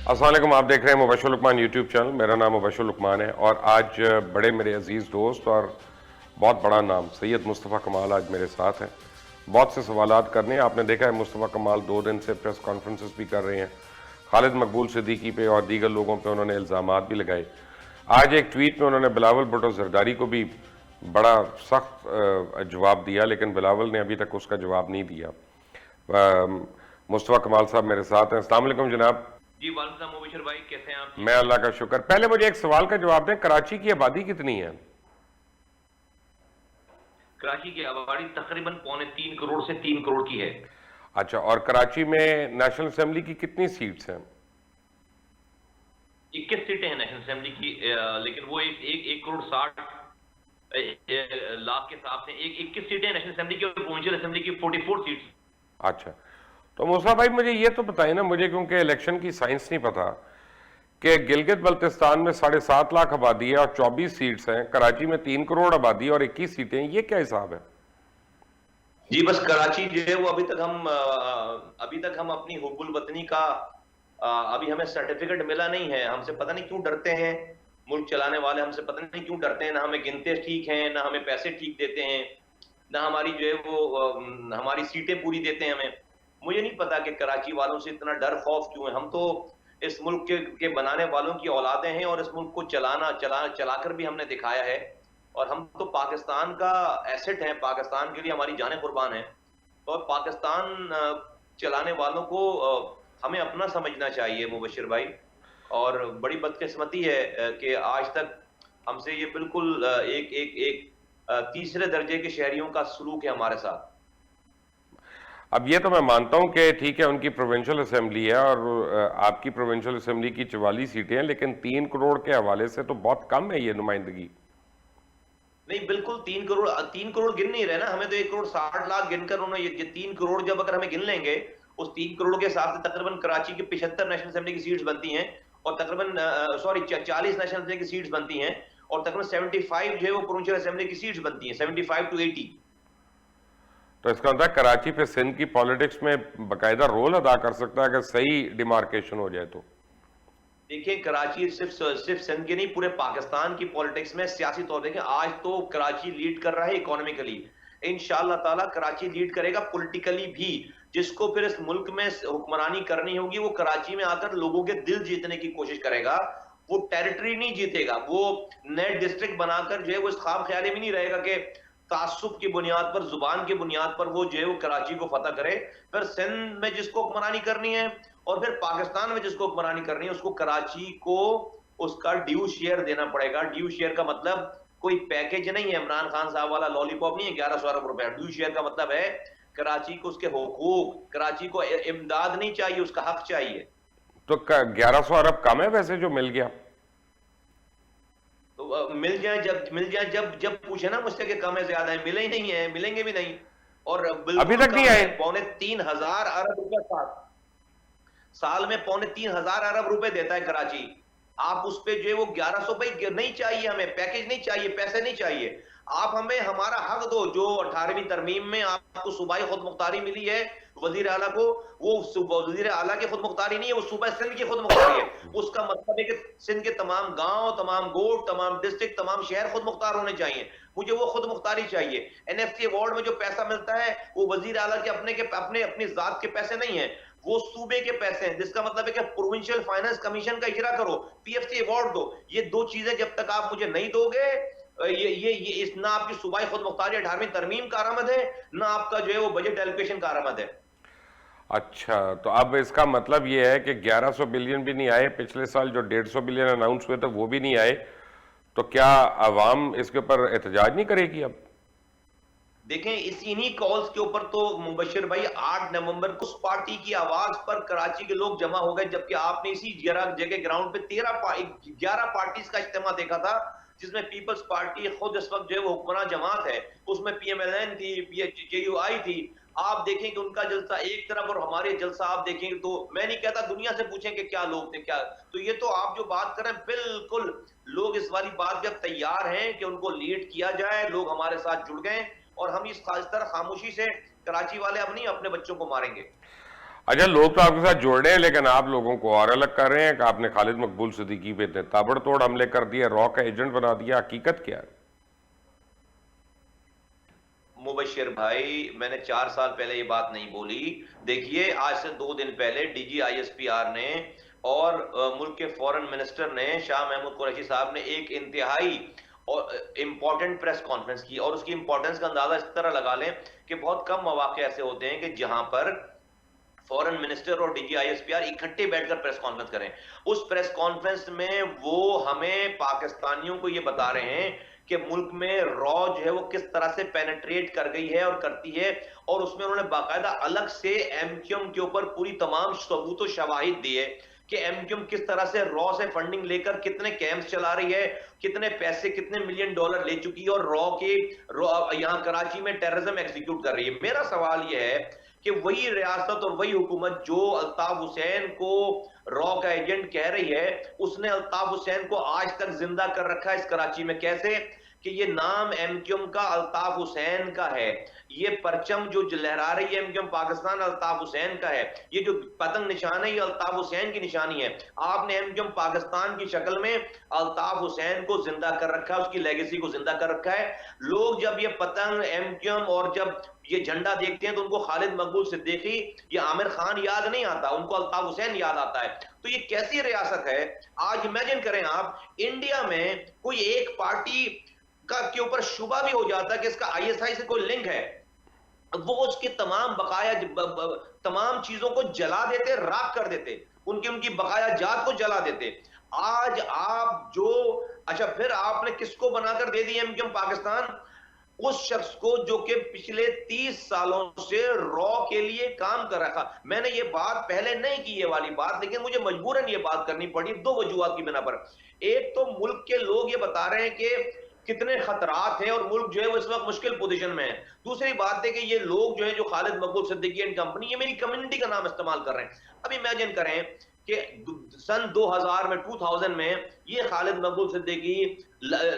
अस्सलाम वालेकुम, आप देख रहे हैं मुबशर लुकमान यूट्यूब चैनल। मेरा नाम मुबशर लुकमान है और आज बड़े मेरे अजीज़ दोस्त और बहुत बड़ा नाम सैयद मुस्तफ़ा कमाल आज मेरे साथ हैं। बहुत से सवालात करने हैं। आपने देखा है मुस्तफ़ा कमाल 2 दिन से प्रेस कॉन्फ्रेंसेस भी कर रहे हैं। खालिद मकबूल सिद्दीकी पे और दीगर लोगों पे उन्होंने इल्ज़ामात भी लगाए। आज एक ट्वीट में उन्होंने बिलावल भुट्टो जरदारी को भी बड़ा सख्त जवाब दिया, लेकिन बिलावल ने अभी तक उसका जवाब नहीं दिया। मुस्तफ़ा कमाल साहब मेरे साथ हैं। अस्सलाम वालेकुम जनाब। जी वालेकुम मुबशर भाई, कैसे हैं आप? मैं अल्लाह का शुक्र। पहले मुझे एक सवाल का जवाब दें, कराची की आबादी कितनी है? कराची की आबादी तकरीबन 2.25 करोड़ से 3 करोड़ की है। अच्छा, और कराची में नेशनल असेंबली की कितनी सीट्स हैं? 21 सीटें हैं नेशनल असेंबली की, लेकिन वो एक करोड़ 60 लाख के हिसाब से एक 21 सीटें नेशनल असेंबली की और प्रोविंशियल असेंबली की 44 सीट्स। अच्छा, तो मूसा भाई मुझे ये तो बताएं ना, मुझे क्योंकि इलेक्शन की साइंस नहीं पता कि गिलगित बल्तिस्तान में 7.5 लाख आबादी है और 24 सीट्स हैं, कराची में 3 करोड़ आबादी और 21 सीटें, ये क्या हिसाब है? जी बस कराची जो है वो अभी तक हम अपनी हुब्बुल वतनी का अभी हमें सर्टिफिकेट मिला नहीं है। हमसे पता नहीं क्यों डरते हैं मुल्क चलाने वाले, हमसे पता नहीं क्यों डरते हैं। ना हमें गिनते ठीक हैं, ना हमें पैसे ठीक देते हैं, ना हमारी जो है वो हमारी सीटें पूरी देते हैं हमें। मुझे नहीं पता कि कराची वालों से इतना डर खौफ क्यों है। हम तो इस मुल्क के बनाने वालों की औलादें हैं और इस मुल्क को चलाकर भी हमने दिखाया है। और हम तो पाकिस्तान का एसेट हैं, पाकिस्तान के लिए हमारी जानें कुर्बान हैं। और पाकिस्तान चलाने वालों को हमें अपना समझना चाहिए मुबशिर भाई। और बड़ी बदकिस्मती है कि आज तक हमसे ये बिल्कुल एक एक एक तीसरे दर्जे के शहरियों का सलूक है हमारे साथ। अब ये तो मैं मानता हूं कि ठीक है उनकी प्रोविंशियल असेंबली है और आपकी प्रोविंशियल असेंबली की 44 सीटें हैं, लेकिन 3 करोड़ के हवाले से तो बहुत कम है ये नुमाइंदगी। नहीं बिल्कुल 3 करोड़ गिन नहीं रहे ना। हमें तो 1 करोड़ 60 लाख गिनकर उन्होंने ये 3 करोड़ जब अगर हमें गिन लेंगे, उस 3 करोड़ के हिसाब से तकरीबन कराची की 75 नेशनल असेंबली की सीट्स बनती हैं और तकरीबन 40 नेशनल असेंबली की सीट्स बनती हैं और तकरीबन 75 जो है वो प्रोविंशियल असेंबली की सीट्स बनती हैं, 75 to 80। तो इसका मतलब कराची पे सिंध की पॉलिटिक्स में बाकायदा रोल अदा कर सकता है अगर सही डिमार्केशन हो जाए तो। देखिए कराची सिर्फ सिंध की नहीं, पूरे पाकिस्तान की पॉलिटिक्स में सियासी तौर देखें, आज तो कराची लीड कर रहा है इकोनॉमिकली। इंशाअल्लाह ताला कराची लीड करेगा पॉलिटिकली भी। जिसको फिर इस मुल्क में हुक्मरानी करनी होगी वो कराची में आकर लोगों के दिल जीतने की कोशिश करेगा। वो टेरिटरी नहीं जीतेगा, वो नए डिस्ट्रिक्ट बनाकर जो है वो इस ख्वाब ख्याली में नहीं रहेगा कि तासुब की बुनियाद पर, जुबान की बुनियाद पर वो जो है वो कराची को फतह करे। फिर सिंध में जिसको हुक्मरानी करनी है और फिर पाकिस्तान में जिसको हुक्मरानी करनी है, उसको कराची को उसका ड्यू शेयर देना पड़ेगा। ड्यू शेयर का मतलब कोई पैकेज नहीं है, इमरान खान साहब वाला लॉलीपॉप नहीं है 1100 अरब रुपए। ड्यू शेयर का मतलब है कराची को उसके हुकूक, कराची को इमदाद नहीं चाहिए, उसका हक चाहिए। तो 1100 अरब कम है वैसे जो मिल गया? तो मिल जाए जब जब पूछे ना मुझसे कि कम है ज्यादा है, मिले ही नहीं है, मिलेंगे भी नहीं। और अभी बिल्कुल तक नहीं कम आए? है, 3,500 अरब रुपए साल में 3,500 अरब रुपए देता है कराची। आप उस पे जो है वो 1100 भाई नहीं चाहिए, हमें पैकेज नहीं चाहिए, पैसे नहीं चाहिए। आप हमें हमारा हक दो। जो 18वीं तरमीम में आपको सूबाई खुद मुख्तारी मिली है वजीर आला को, वो वजीर आला की खुद मुख्तारी नहीं है, वो सूबा सिंध की खुद मुख्तारी है। उसका मतलब है कि सिंध के तमाम गांव, तमाम गोट, तमाम डिस्ट्रिक्ट, तमाम शहर खुद मुख्तार होने चाहिए। मुझे वो खुद मुख्तारी चाहिए। एनएफसी अवार्ड में जो पैसा मिलता है वो वजीर आला के अपने अपनी जात के पैसे नहीं है, वो सूबे के पैसे हैं। जिसका मतलब है कि प्रोविंशियल फाइनेंस कमीशन का इजरा करो, पीएफसी अवार्ड दो। ये दो चीजें जब तक आप मुझे नहीं दोगे, ये इस ना आपकी सूबाई खुद मुख्तारी 18वीं तरमीम का आरामद है, ना आपका जो है वो बजट एलोकेशन का आरामद है। अच्छा, तो अब इसका मतलब ये है कि 1100 बिलियन भी नहीं आए, पिछले साल जो 150 बिलियन अनाउंस हुए थे वो भी नहीं आए, तो क्या आवाम इसके ऊपर एहतजाज नहीं करेगी अब? देखें इन्हीं कॉल्स के ऊपर तो मुबशिर भाई 8 नवंबर को उस पार्टी की आवाज पर कराची के लोग जमा हो गए, जबकि आपने इसी जगह ग्राउंड पे 11 पार्टीज का इज्तिमा देखा था, जिसमें पीपल्स पार्टी खुद इस वक्त जो है वो हुक्मरान जमात है, उसमें पीएमएलएन थी, जेयूआई थी। आप देखें कि उनका जलसा एक तरफ और हमारे जलसा आप देखेंगे तो मैं नहीं कहता, दुनिया से पूछें कि क्या लोग थे क्या। तो ये तो आप जो बात करें बिल्कुल लोग इस वाली बात जब तैयार हैं कि उनको लीड किया जाए, लोग हमारे साथ जुड़ गए और हम इस तरह खामोशी से कराची वाले अब नहीं अपने बच्चों को मारेंगे। अच्छा, लोग तो आपके साथ जोड़ रहे हैं, लेकिन आप लोगों को और अलग कर रहे हैं कि आपने खालिद मकबूल सिद्दीकी पे इतने ताबड़तोड़ हमले कर दिए, रॉ का एजेंट बना दिया। हकीकत क्या है? मुबशिर भाई, मैंने 4 साल पहले ये बात नहीं बोली। देखिए, आज से 2 दिन पहले डीजी आईएसपीआर ने और मुल्क के फॉरेन मिनिस्टर ने, शाह महमूद कुरैशी साहब ने एक इंतहाई और इंपॉर्टेंट प्रेस कॉन्फ्रेंस की, और उसकी इंपॉर्टेंस का अंदाजा इस तरह लगा लें कि बहुत कम मौके ऐसे होते हैं कि जहां पर फॉरेन मिनिस्टर और डीजीआईएसपीआर इकट्ठे बैठकर प्रेस कॉन्फ्रेंस करें। उस प्रेस कॉन्फ्रेंस में वो हमें पाकिस्तानियों को ये बता रहे हैं कि मुल्क में रॉ जो है वो किस तरह से पेनेट्रेट कर गई है और करती है, और उसमें उन्होंने बाकायदा अलग से एमक्यूएम के ऊपर पूरी तमाम सबूत और शवाहिद दिए कि एमक्यूएम किस तरह से रॉ से फंडिंग लेकर कितने कैंप्स चला रही है, कितने पैसे, कितने मिलियन डॉलर ले चुकी है, और रॉ के यहां कराची में टेररिज्म एग्जीक्यूट कर रही है। मेरा सवाल यह है कि वही रियासत और वही हुकूमत जो अल्ताफ हुसैन को रॉ का एजेंट कह रही है, उसने अल्ताफ हुसैन को आज तक जिंदा कर रखा है इस कराची में। कैसे? कि ये नाम एमक्यूएम का अल्ताफ हुसैन का है, ये परचम जो लहरा रही है एमक्यूएम पाकिस्तान अल्ताफ हुसैन का है, ये जो पतंग निशान है ये अल्ताफ हुसैन की निशानी है। आपने एमक्यूएम पाकिस्तान की शक्ल में अल्ताफ हुसैन को जिंदा कर रखा है, उसकी लेगेसी को जिंदा कर रखा है। लोग जब ये पतंग एमक्यूएम और जब ये झंडा देखते हैं तो उनको खालिद मकबूल सिद्दीकी या आमिर खान याद नहीं आता, उनको अल्ताफ हुसैन याद आता है। तो ये कैसी रियासत है? आज इमेजिन करें आप, इंडिया में कोई एक पार्टी का के ऊपर शुबा भी हो जाता है कि इसका आईएसआई से कोई लिंक है, वो उसके तमाम बकाया तमाम चीजों को जला देते, राख कर देते, उनकी उनकी बकाया जात को जला देते। आज आप जो, अच्छा फिर आपने किसको बनाकर दे दी एमक्यूएम पाकिस्तान? उस शख्स को जो कि पिछले 30 सालों से रॉ के लिए काम कर रखा। मैंने ये बात पहले नहीं की, ये वाली बात, लेकिन मुझे मजबूरन ये बात करनी पड़ी 2 वजूहात की बिना पर। एक तो मुल्क के लोग ये बता रहे हैं कि कितने खतरात हैं और मुल्क जो है वो इस वक्त मुश्किल पोजीशन में है। दूसरी बात है कि ये लोग जो है जो खालिद मकबूल सिद्दीकी एंड कंपनी, ये मेरी कम्युनिटी का नाम इस्तेमाल कर रहे हैं। अब इमेजिन करें कि सन 2000 में 2000 में ये खालिद मकबूल सिद्दीकी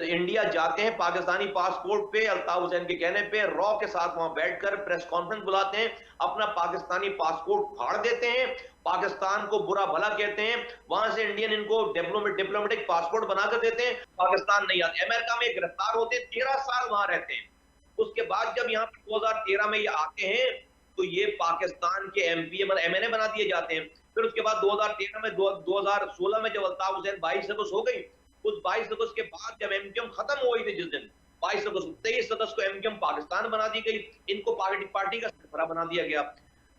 इंडिया जाते हैं, पाकिस्तानी पासपोर्ट पे अल्ताफ हुसैन के कहने पे रॉ के साथ वहां बैठकर प्रेस कॉन्फ्रेंस बुलाते हैं, अपना पाकिस्तानी पासपोर्ट फाड़ देते हैं, पाकिस्तान को बुरा भला कहते हैं, वहां से इंडियन इनको डिप्लोमेटिक पासपोर्ट बनाकर देते हैं, पाकिस्तान नहीं आते, अमेरिका में गिरफ्तार होते, 13 साल वहां रहते हैं। उसके बाद जब यहाँ पे 2013 में ये आते हैं तो ये पाकिस्तान के एमपीए मतलब एमएनए बना दिए जाते हैं। फिर उसके बाद 2013 में 2016 में जब अल्ताफ हुसैन 22 अगस्त हो गई, उस 22 अगस्त के बाद जब एमक्यूएम खत्म हो गई थी, जिस दिन 22 अगस्त 23 अगस्त को एमक्यूएम पाकिस्तान बना दी गई, इनको पार्टी का सरबरा बना दिया गया।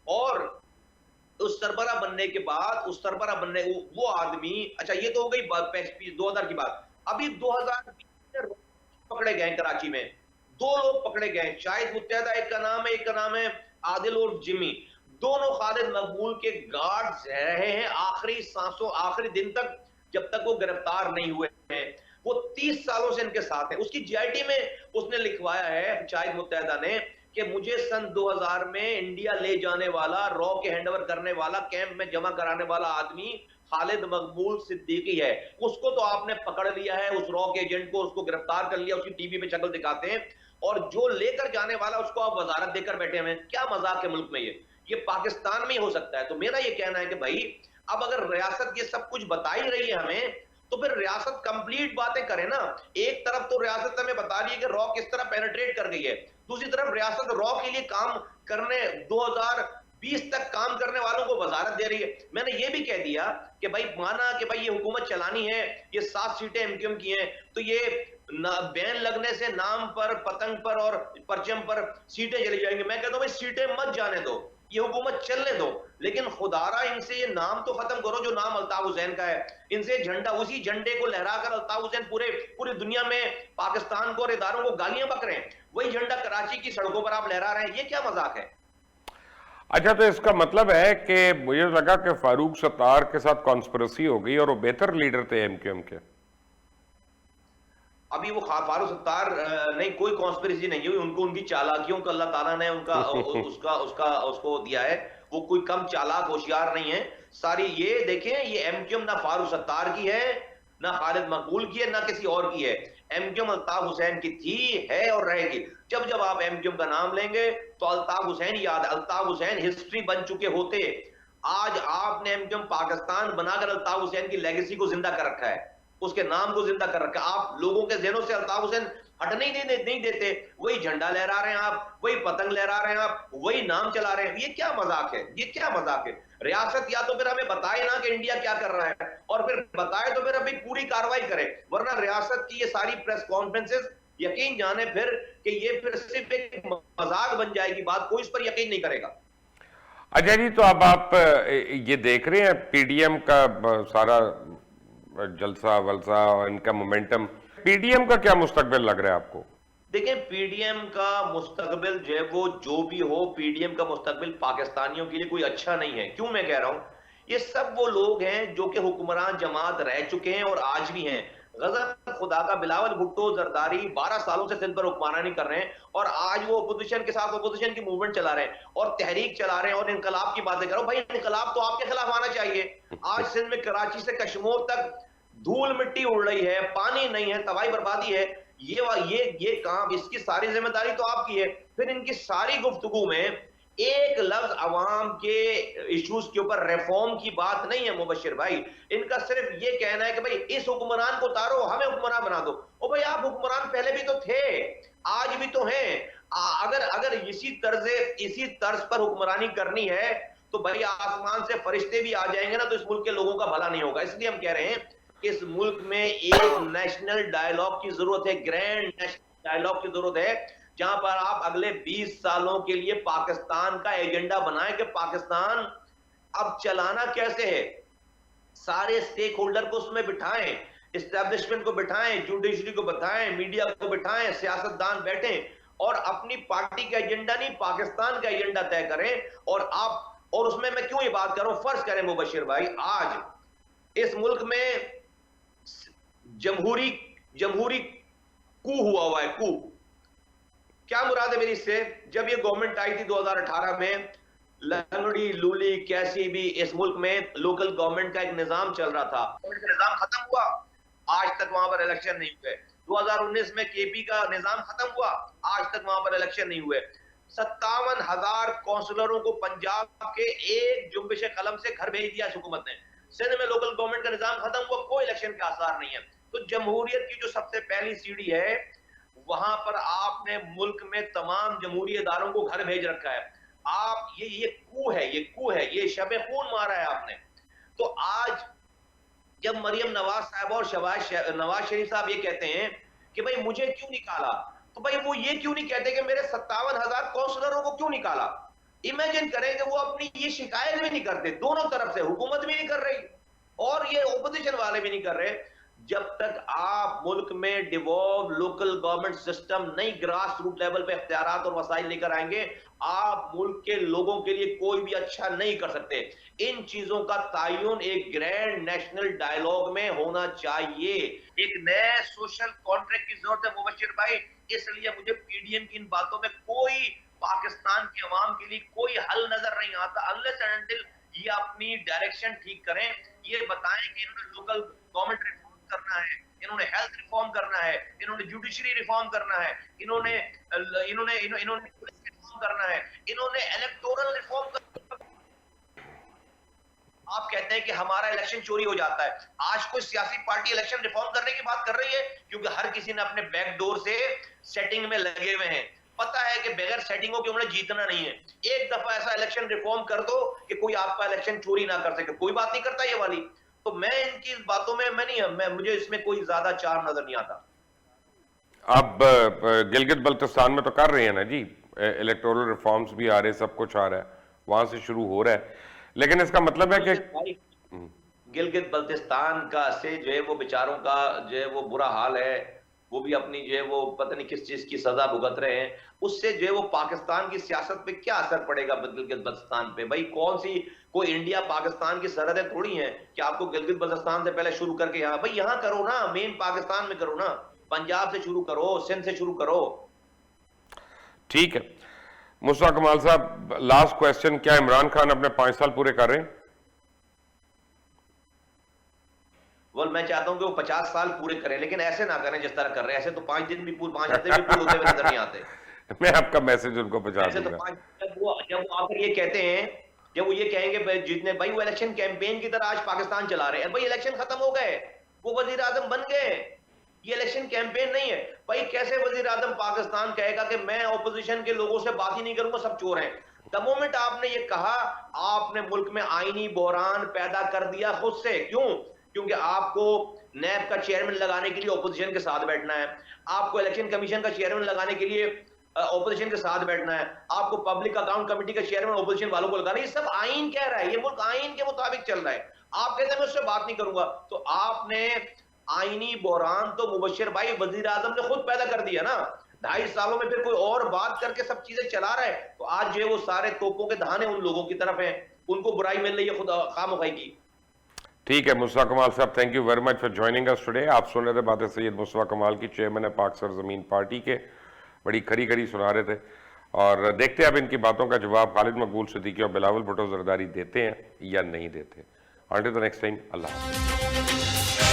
और उस सरबरा बनने के बाद, उस सरबरा बनने वो आदमी, अच्छा ये तो हो गई 2000 की बात। अभी 2020 में पकड़े गए कराची में, 2 लोग पकड़े गए, शाहिद मुत्तहदा एक का नाम है, एक का नाम है आदिल और जिमी। दोनों खालिद मकबूल के गार्ड्स रहे हैं आखिरी सांसों, आखिरी दिन तक, जब तक वो गिरफ्तार नहीं हुए हैं। वो 30 सालों से इनके साथ है। उसकी जीआईटी में उसने लिखवाया है शाहिद मुत्तहदा ने कि मुझे सन 2000 में इंडिया ले जाने वाला, रॉ के हैंडओवर करने वाला, कैंप में जमा कराने वाला आदमी खालिद मकबूल सिद्दीकी है। उसको तो आपने पकड़ लिया है, उस रॉ के एजेंट को, उसको गिरफ्तार कर लिया, उसकी टीवी पे शक्ल दिखाते हैं, और जो लेकर जाने वाला उसको आप वजारत देकर बैठे हुए हैं। क्या मजाक है मुल्क में? ये पाकिस्तान में ही हो सकता है। तो मेरा ये कहना है कि भाई अब अगर रियासत ये सब कुछ बता ही रही है हमें, तो फिर रियासत कंप्लीट बातें करे ना। एक तरफ तो रियासत हमें बता रही है कि रॉ किस तरह पेनिट्रेट कर गई है, दूसरी तरफ रियासत रॉ के लिए काम करने 2020 तक काम करने वालों को वजारत दे रही है। मैंने ये भी कह दिया कि भाई माना कि भाई ये हुकूमत चलानी है, ये 7 सीटें एमक्यूएम की हैं, तो ये बैन लगने से नाम पर, पतंग पर और परचम पर सीटें चली जाएंगी। मैं कहता हूं भाई सीटें मत जाने दो, ये हुकूमत चलने दो, लेकिन खुदारा इनसे ये नाम तो खत्म करो जो नाम अल्ताफ हुसैन का है। इनसे झंडा, उसी झंडे को लहराकर अल्ताफ हुसैन पूरी दुनिया में पाकिस्तान को और इदारों को गालियां बक रहे हैं, वही झंडा कराची की सड़कों पर आप लहरा रहे हैं। ये क्या मजाक है? अच्छा, तो इसका मतलब है कि मुझे लगा कि फारूक सत्तार के साथ कॉन्स्पिरेसी हो गई और वो बेहतर लीडर थे एमक्यूएम के। अभी वो फारूक सत्तार नहीं, कोई कॉन्स्पिरेसी नहीं हुई, उनको उनकी चालाकियों का अल्लाह ताला ने उनका उसको दिया है। वो कोई कम चालाक होशियार नहीं है। सारी ये देखें, ये एमक्यूएम ना फारूक सत्तार की है, ना खालिद मकबूल की है, ना किसी और की है। एमक्यूएम अल्ताफ हुसैन की थी, है और रहेगी। जब जब आप एमक्यूएम का नाम लेंगे तो अल्ताफ हुसैन याद, अल्ताफ हुसैन हिस्ट्री बन चुके होते। आज आपने एमक्यूएम पाकिस्तान बनाकर अल्ताफ हुसैन की लेगेसी को जिंदा कर रखा है, उसके नाम को जिंदा कर रखा है। आप लोगों के जहनों से अल्ताफ हुसैन हटने ही नहीं देते। वही झंडा लहरा रहे हैं आप, वही पतंग लहरा रहे हैं आप, वही नाम चला रहे हैं। ये क्या मजाक है, ये क्या मजाक है? रियासत या तो फिर हमें बताए ना कि इंडिया क्या कर रहा है, और फिर बताए तो फिर अभी पूरी कार्रवाई करे, वरना रियासत की ये सारी प्रेस कॉन्फ्रेंसेस यकीन जाने फिर कि ये फिर सिर्फ एक मजाक बन जाएगी बात, कोई इस पर यकीन नहीं करेगा। अजय जी, तो अब आप ये देख रहे हैं पीडीएम का सारा जलसा वलसा और इनका मोमेंटम, पीडीएम का क्या मुस्तकबिल लग रहा है आपको? देखिए, पीडीएम का मुस्तकबिल जो है वो जो भी हो, पीडीएम का मुस्तकबिल पाकिस्तानियों के लिए कोई अच्छा नहीं है। क्यों मैं कह रहा हूं? ये सब वो लोग हैं जो कि हुक्मरान जमात रह चुके हैं और आज भी हैं। गजब खुदा का, बिलावल भुट्टो जरदारी 12 सालों से सिंध पर हुक्मरानी कर रहे हैं और आज वो अपोजिशन के साथ अपोजिशन की मूवमेंट चला रहे हैं और तहरीक चला रहे हैं और इनकलाब की बातें करो। भाई, इनकलाब तो आपके खिलाफ आना चाहिए। आज सिंध में कराची से कश्मीर तक धूल मिट्टी उड़ रही है, पानी नहीं है, तबाही बर्बादी है। ये काम, इसकी सारी जिम्मेदारी तो आपकी है। फिर इनकी सारी गुफ्तगू में एक लफ्ज अवाम के इश्यूज के ऊपर रिफॉर्म की बात नहीं है मुबशिर भाई। इनका सिर्फ ये कहना है कि भाई इस हुक्मरान को उतारो, हमें हुक्मरान बना दो। ओ भाई, आप हुक्मरान पहले भी तो थे, आज भी तो हैं। अगर अगर इसी तर्ज पर हुक्मरानी करनी है तो भाई आसमान से फरिश्ते भी आ जाएंगे ना, तो इस मुल्क के लोगों का भला नहीं होगा। इसलिए हम कह रहे हैं इस मुल्क में एक नेशनल डायलॉग की जरूरत है, ग्रैंड नेशनल डायलॉग की जरूरत है, जहां पर आप अगले 20 सालों के लिए पाकिस्तान का एजेंडा बनाएं कि पाकिस्तान अब चलाना कैसे है। सारे स्टेक होल्डर को उसमें बिठाएं, इस्टेब्लिशमेंट को बिठाएं, जुडिशरी को बिठाएं, मीडिया को बिठाएं, सियासतदान बैठें और अपनी पार्टी का एजेंडा नहीं, पाकिस्तान का एजेंडा तय करें। और उसमें मैं क्यों ये बात कर रहा हूं, फर्ज करें मुबशिर भाई, आज इस मुल्क में जमहूरी जमहूरी हुआ हुआ है, क्या मुराद है मेरी इससे? जब ये गवर्नमेंट आई थी 2018 में, लंगड़ी लूली कैसी भी इस मुल्क में लोकल गवर्नमेंट का एक निजाम चल रहा था, निजाम खत्म हुआ, आज तक वहां पर इलेक्शन नहीं हुए। 2019 में केपी का निजाम खत्म हुआ, आज तक वहां पर इलेक्शन नहीं हुए। 57,000 काउंसलरों को पंजाब के एक जुम्बिश कलम से घर भेज दिया हुकूमत ने। सिंध में लोकल गवर्नमेंट का निजाम खत्म हुआ, कोई इलेक्शन के आसार नहीं है। तो जमहूरियत की जो सबसे पहली सीढ़ी है, वहां पर आपने मुल्क में तमाम जमहूरी इदारों को घर भेज रखा है। आप ये कू है, ये शबे खून मारा है आपने। तो आज जब मरियम नवाज साहब और नवाज शरीफ साहब ये कहते हैं कि भाई मुझे क्यों निकाला, तो भाई वो ये क्यों नहीं कहते कि मेरे 57,000 काउंसलरों को क्यों निकाला? इमेजिन करें कि वो अपनी ये शिकायत भी नहीं करते, दोनों तरफ से, हुकूमत भी नहीं कर रही और ये ओपोजिशन वाले भी नहीं कर रहे। जब तक आप मुल्क में डिवॉल्व लोकल गवर्नमेंट सिस्टम नई ग्रास रूट लेवल पे इख्तियारात और वसाइल लेकर आएंगे, आप मुल्क के लोगों के लिए कोई भी अच्छा नहीं कर सकते। इन चीजों का तायुन एक ग्रैंड नेशनल डायलॉग में होना चाहिए। एक नए सोशल कॉन्ट्रैक्ट की जरूरत है मुबशिर भाई। इसलिए मुझे पीडीएम की इन बातों में कोई, पाकिस्तान के अवाम के लिए कोई हल नजर नहीं आता, अनलेस एंड अनटिल ये अपनी डायरेक्शन ठीक करें, ये बताएं कि इन्होंने लोकल गवर्नमेंट रिफॉर्म करना है, इन्होंने हेल्थ रिफॉर्म करना है, इन्होंने जुडिशरी रिफॉर्म करना है, इन्होंने पुलिस रिफॉर्म करना है, इन्होंने इलेक्टोरल रिफॉर्म करना है। आप कहते हैं कि हमारा इलेक्शन चोरी हो जाता है। आज कोई सियासी पार्टी इलेक्शन रिफॉर्म करने की बात कर रही है, क्योंकि हर किसी ने अपने बैकडोर से सेटिंग में लगे हुए हैं। पता है कि बगैर सेटिंगों के उन्हें जीतना नहीं है। एक दफा ऐसा इलेक्शन रिफॉर्म कर दो कि कोई आपका इलेक्शन चोरी ना कर सके। कोई बात नहीं करता ये वाली। तो मैं इनकी बातों में मुझे इसमें कोई ज्यादा चार्म नजर नहीं आता। अब गिलगित बल्तिस्तान में तो कर रहे हैं ना जी, इलेक्टोरल रिफॉर्म्स भी आ रहे हैं, सब कुछ आ रहा है, वहां से शुरू हो रहा है, लेकिन इसका मतलब है कि गिलगित बल्तिस्तान का से जो है वो बेचारों का जो है वो बुरा हाल है, वो भी अपनी जो है वो पता नहीं किस चीज की सजा भुगत रहे हैं। उससे जो है वो पाकिस्तान की सियासत पे क्या असर पड़ेगा गिलगित बल्तिस्तान पे? भाई कौन सी कोई इंडिया पाकिस्तान की सरहदें थोड़ी हैं कि आपको गिलगित बल्तिस्तान से पहले शुरू करके यहाँ, भाई यहाँ करो ना, मेन पाकिस्तान में करो ना, पंजाब से शुरू करो, सिंध से शुरू करो। ठीक है मुस्तफा कमाल साहब, लास्ट क्वेश्चन, क्या इमरान खान अपने 5 साल पूरे कर रहे हैं? मैं चाहता हूं कि वो 50 साल पूरे करें, लेकिन ऐसे ना करें जिस तरह कर रहे हैं। ऐसे तो 5 दिन भी 5 हफ्ते भी पूरे होते हुए नजर नहीं आते। मैं आपका मैसेज उनको पहुंचा ऐसे तो दूंगा। 5 जब वो आकर ये कहते हैं, जब वो ये कहेंगे भाई जितने भाई वो इलेक्शन कैंपेन की तरह आज पाकिस्तान चला रहे हैं, भाई इलेक्शन खत्म हो गए, वो वजीर आजम बन गए, ये इलेक्शन कैंपेन नहीं है। भाई कैसे वजीर आजम पाकिस्तान कहेगा कि मैं ऑपोजिशन के लोगों से बात ही नहीं करूंगा, सब चोर हैं। द मोमेंट आपने ये कहा, आपने मुल्क में आईनी बहरान पैदा कर दिया खुद से। क्यों? क्योंकि आपको नैब का चेयरमैन लगाने के लिए ऑपोजिशन के साथ बैठना है, आपको इलेक्शन कमीशन का चेयरमैन लगाने के लिए ऑपोजिशन के साथ बैठना है, आपको पब्लिक अकाउंट कमेटी का चेयरमैन ऑपोजिशन वालों को लगाना है। ये सब आईन कह रहा है, ये मुल्क आईन के मुताबिक चल रहा है। आप कहते हैं मैं उससे बात नहीं करूंगा, तो आपने आईनी बहरान तो मुबश्शिर भाई वजीर आजम ने खुद पैदा कर दिया ना। 2.5 सालों में फिर कोई और बात करके सब चीजें चला रहा है, तो आज जो है वो सारे तोपों के धाने उन लोगों की तरफ हैं, उनको बुराई मिल रही है खुद खामोखाई की। ठीक है मुस्तफा कमाल साहब, thank you very much for joining us today. आप सुन रहे थे बातें सैयद मुस्तफा कमाल की, चेयरमैन है पाक सरजमीन पार्टी के, बड़ी खरी खरी सुना रहे थे। और देखते हैं अब इनकी बातों का जवाब खालिद मकबूल सिद्दीकी और बिलावल भुट्टो जरदारी देते हैं या नहीं देते। अंटिल द नेक्स्ट टाइम, अल्लाह हाफ़िज़।